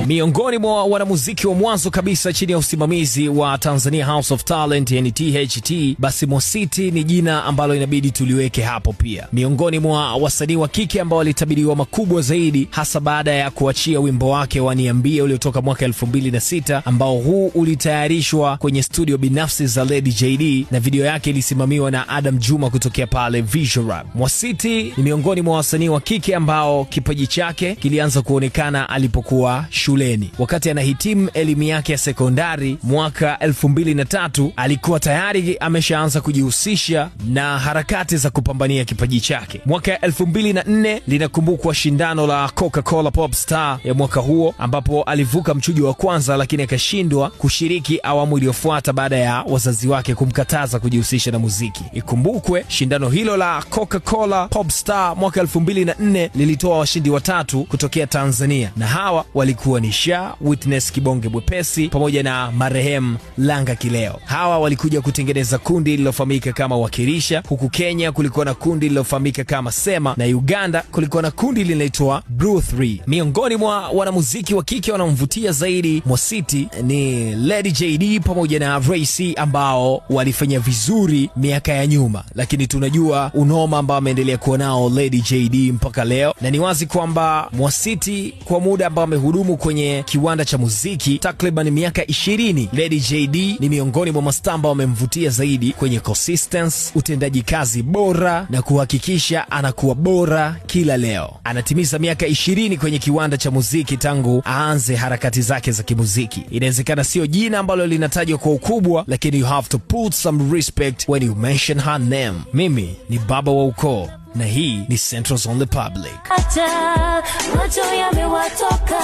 Miongoni mwa wanamuziki wa mwanzo kabisa chini ya usimamizi wa Tanzania House of Talent yani THT, basi Mwasiti ni jina ambalo inabidi tuliweke hapo pia. Miongoni mwa wasanii wa kike ambao walitabiriwa makubwa zaidi, hasa baada ya kuachia wimbo wake wa Niambie uliotoka mwaka 2006, ambao huu ulitayarishwa kwenye studio binafsi za Lady JD na video yake ilisimamiwa na Adam Juma kutokea pale Visual Rap. Mwasiti ni miongoni mwa wasanii wa kike ambao kipaji chake kilianza kuonekana alipokuwa shuleni. Wakati anahitimu elimu yake ya sekondari mwaka 2003, alikuwa tayari ameshaanza kujihusisha na harakati za kupambania kipaji chake. Mwaka 2004 linakumbukwa shindano la Coca-Cola Pop Star ya mwaka huo, ambapo alivuka mchujo wa kwanza lakini akashindwa kushiriki awamu iliyofuata baada ya wazazi wake kumkataza kujihusisha na muziki. Ikumbukwe shindano hilo la Coca-Cola Pop Star mwaka 2004 lilitoa washindi watatu kutokea Tanzania, na hawa walikuwa ni Sha, Witness Kibonge Bwepesi pamoja na marehemu Langa Kileo. Hawa walikuja kutengeneza kundi lililofahamika kama Wakirisha. Huku Kenya kulikuwa na kundi lililofahamika kama Sema, na Uganda kulikuwa na kundi linaloitwa Blue 3. Miongoni mwa wanamuziki wa kike wanaomvutia zaidi Mwasiti ni Lady JD pamoja na Ray C, ambao walifanya vizuri miaka ya nyuma, lakini tunajua unoma ambao ameendelea kuwa nao Lady JD mpaka leo, na ni wazi kwamba Mwasiti kwa muda ambao amehudumu kwenye kiwanda cha muziki takriban miaka 20, Lady JD ni miongoni mwa mastaa ambao wamemvutia zaidi kwenye consistency, utendaji kazi bora na kuhakikisha anakuwa bora kila leo. Anatimiza miaka 20 kwenye kiwanda cha muziki tangu aanze harakati zake za kimuziki. Inawezekana sio jina ambalo linatajwa kwa ukubwa, lakini you have to put some respect when you mention her name. Mimi ni baba wa ukoo na hii ni Central Zone The Public. Macho yamewatoka